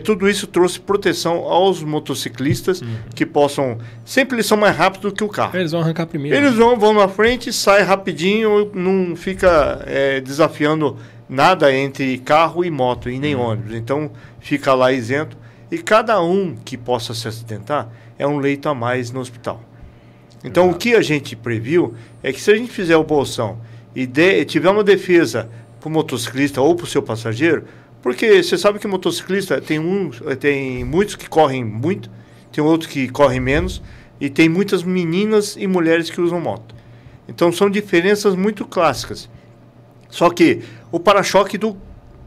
tudo isso trouxe proteção aos motociclistas que possam... Sempre eles são mais rápidos do que o carro. Eles vão arrancar primeiro. Eles vão na frente, sai rapidinho, não fica desafiando nada entre carro e moto, e nem ônibus. Então, fica lá isento. E cada um que possa se acidentar é um leito a mais no hospital. Então, o que a gente previu é que se a gente fizer o bolsão e tiver uma defesa para o motociclista ou para o seu passageiro, porque você sabe que motociclista tem muitos que correm muito, tem outros que correm menos, e tem muitas meninas e mulheres que usam moto. Então, são diferenças muito clássicas. Só que o para-choque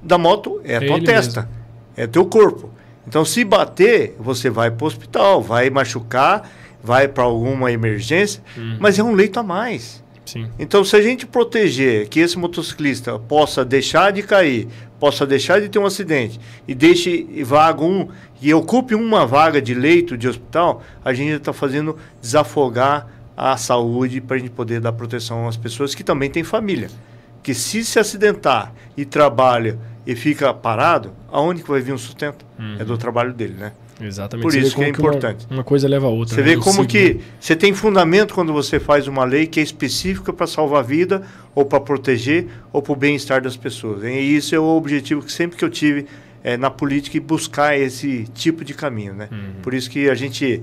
da moto é a tua testa, mesmo. É teu corpo. Então, se bater, você vai para o hospital, vai machucar, vai para alguma emergência, mas é um leito a mais. Sim. Então, se a gente proteger que esse motociclista possa deixar de cair, possa deixar de ter um acidente e deixe vago e ocupe uma vaga de leito de hospital, a gente está fazendo desafogar a saúde para a gente poder dar proteção às pessoas que também têm família. Que se acidentar e trabalha e fica parado, aonde que vai vir o sustento? É do trabalho dele, né? Exatamente. Por isso que é importante. Uma coisa leva a outra. Você vê como que você tem fundamento quando você faz uma lei que é específica para salvar a vida, ou para proteger, ou para o bem-estar das pessoas. E isso é o objetivo que sempre que eu tive na política, e buscar esse tipo de caminho, né? Por isso que a gente...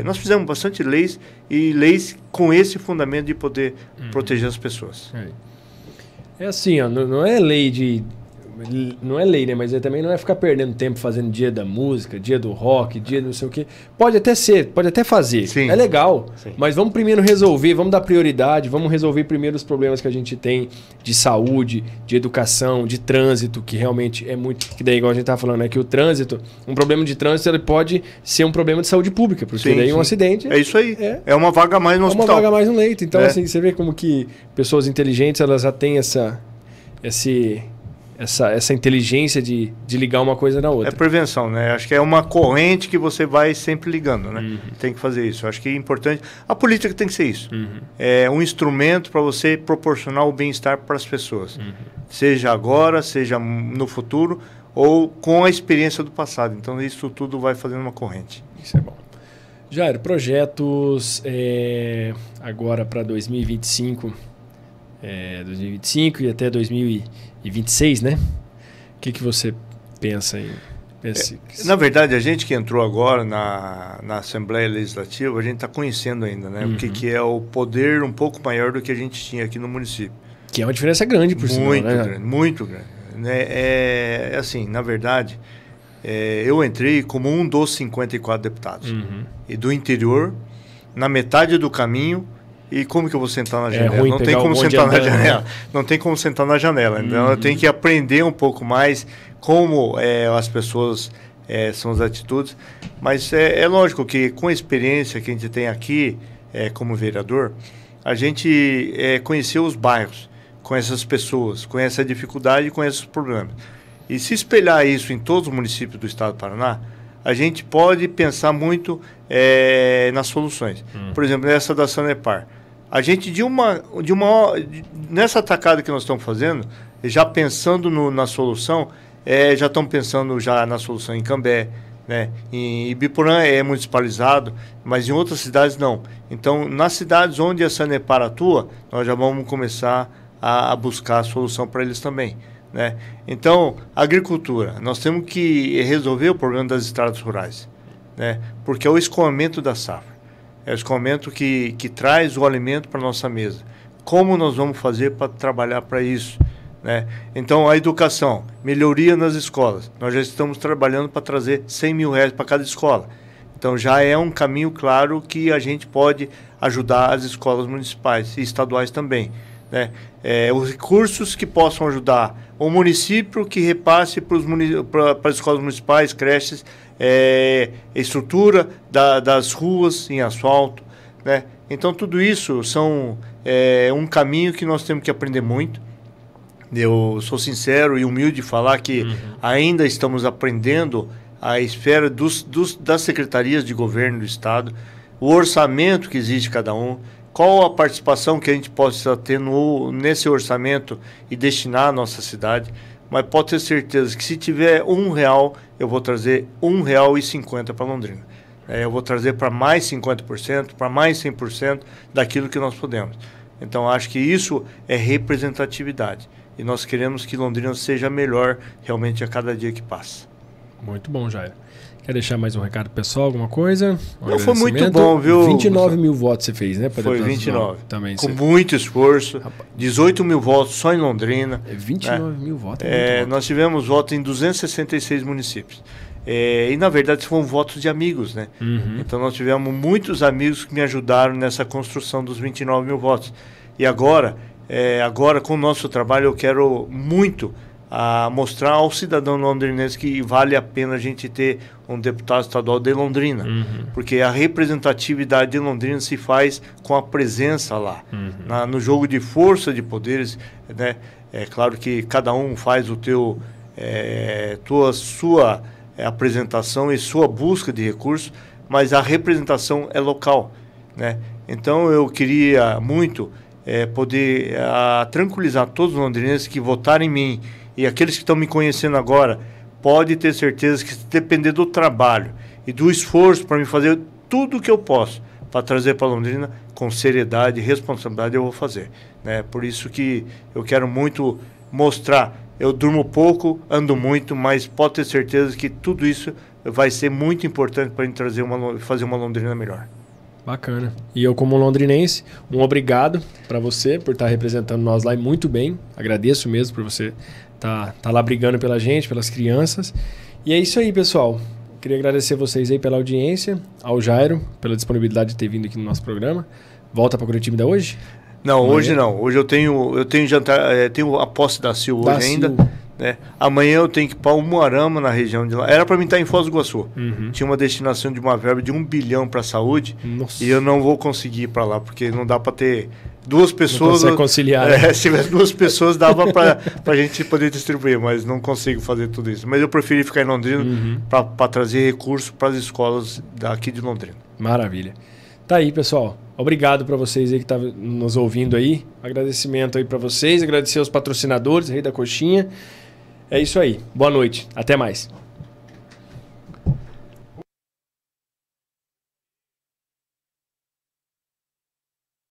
nós fizemos bastante leis, e leis com esse fundamento de poder proteger as pessoas. É assim, ó, não é lei de... Não é lei, né? Mas também não é ficar perdendo tempo fazendo dia da música, dia do rock, dia do não sei o quê. Pode até ser, pode até fazer. Sim. É legal. Sim. Mas vamos primeiro resolver, vamos dar prioridade, vamos resolver primeiro os problemas que a gente tem de saúde, de educação, de trânsito, que realmente é muito... Que daí, igual a gente tá falando, né? Que o trânsito, um problema de trânsito, ele pode ser um problema de saúde pública, porque Sim, daí sim. um acidente... É isso aí. É uma vaga a mais no hospital. É uma vaga a mais no leito. Então, assim, você vê como que pessoas inteligentes, elas já têm essa inteligência de ligar uma coisa na outra. É prevenção, né? Acho que é uma corrente que você vai sempre ligando, né? Tem que fazer isso. Acho que é importante. A política tem que ser isso. É um instrumento para você proporcionar o bem-estar para as pessoas. Seja agora, seja no futuro, ou com a experiência do passado. Então, isso tudo vai fazendo uma corrente. Isso é bom. Jair, projetos agora para 2025... 2025 e até 2026, né? O que você pensa em... Na verdade, a gente que entrou agora na Assembleia Legislativa, a gente está conhecendo ainda, né? O que é o poder um pouco maior do que a gente tinha aqui no município. Que é uma diferença grande, por sinal, muito né? Grande, muito grande. Assim, na verdade, eu entrei como um dos 54 deputados. E do interior, na metade do caminho. E como que eu vou sentar na janela? Não tem como sentar na janela. Não tem como sentar na janela. Então eu tenho que aprender um pouco mais como as pessoas são as atitudes. Mas é lógico que com a experiência que a gente tem aqui como vereador, a gente conheceu os bairros, conhece as pessoas, conhece a dificuldade e conhece os problemas. E se espelhar isso em todos os municípios do estado do Paraná, a gente pode pensar muito nas soluções. Por exemplo, nessa da Sanepar. A gente, nessa atacada que nós estamos fazendo, já pensando na solução, já estamos pensando já na solução em Cambé, né? Em Ibiporã é municipalizado, mas em outras cidades não. Então, nas cidades onde a Sanepar atua, nós já vamos começar a buscar a solução para eles também, né? Então, agricultura, nós temos que resolver o problema das estradas rurais, né? Porque é o escoamento da safra. É o escoamento que traz o alimento para a nossa mesa. Como nós vamos fazer para trabalhar para isso, né? Então, a educação, melhoria nas escolas. Nós já estamos trabalhando para trazer 100 mil reais para cada escola. Então, já é um caminho claro que a gente pode ajudar as escolas municipais e estaduais também, né? Os recursos que possam ajudar o município, que repasse para as escolas municipais, creches, estrutura das ruas em asfalto, né? Então tudo isso são um caminho que nós temos que aprender muito. Eu sou sincero e humilde de falar que ainda estamos aprendendo a esfera das secretarias de governo do estado, o orçamento que existe cada um, qual a participação que a gente possa ter nesse orçamento e destinar à nossa cidade. Mas pode ter certeza que se tiver R$1, eu vou trazer R$1,50 para Londrina. Eu vou trazer para mais 50%, para mais 100% daquilo que nós podemos. Então, acho que isso é representatividade. E nós queremos que Londrina seja melhor realmente a cada dia que passa. Muito bom, Jair. Quer deixar mais um recado pessoal, alguma coisa? Não, foi muito bom, viu? 29 mil votos você fez, né? Foi 29. Também. Com muito esforço. 18 mil votos só em Londrina. 29 mil votos. Nós tivemos votos em 266 municípios. E, na verdade, foram votos de amigos, né? Então, nós tivemos muitos amigos que me ajudaram nessa construção dos 29 mil votos. E agora com o nosso trabalho, eu quero muito a mostrar ao cidadão londrinense que vale a pena a gente ter um deputado estadual de Londrina, porque a representatividade de Londrina se faz com a presença lá, no jogo de força de poderes, né? É claro que cada um faz o sua apresentação e sua busca de recursos, mas a representação é local, né? Então eu queria muito poder tranquilizar todos os londrinenses que votaram em mim e aqueles que estão me conhecendo agora, pode ter certeza que se depender do trabalho e do esforço para me fazer tudo o que eu posso para trazer para Londrina, com seriedade e responsabilidade eu vou fazer, né? Por isso que eu quero muito mostrar. Eu durmo pouco, ando muito, mas pode ter certeza que tudo isso vai ser muito importante para a gente fazer uma Londrina melhor. Bacana. E eu, como londrinense, um obrigado para você por estar representando nós lá e muito bem. Agradeço mesmo por você tá lá brigando pela gente, pelas crianças. E é isso aí, pessoal. Queria agradecer vocês aí pela audiência, ao Jairo, pela disponibilidade de ter vindo aqui no nosso programa. Volta para Curitiba ainda hoje? Não, amanhã. Hoje não. Hoje eu tenho jantar, tenho a posse da Sil hoje ainda. Né? Amanhã eu tenho que ir para Umuarama, na região de lá. Era para mim estar em Foz do Iguaçu. Tinha uma destinação de uma verba de 1 bilhão para a saúde. Nossa. E eu não vou conseguir ir para lá, porque não dá para ter duas pessoas. Não consegue conciliar. Né? Se tivesse 2 pessoas, dava para a gente poder distribuir, mas não consigo fazer tudo isso. Mas eu preferi ficar em Londrina para trazer recursos para as escolas daqui de Londrina. Maravilha. Tá aí, pessoal. Obrigado para vocês aí que estão nos ouvindo aí. Agradecimento aí para vocês. Agradecer aos patrocinadores, Rei da Coxinha. É isso aí. Boa noite. Até mais.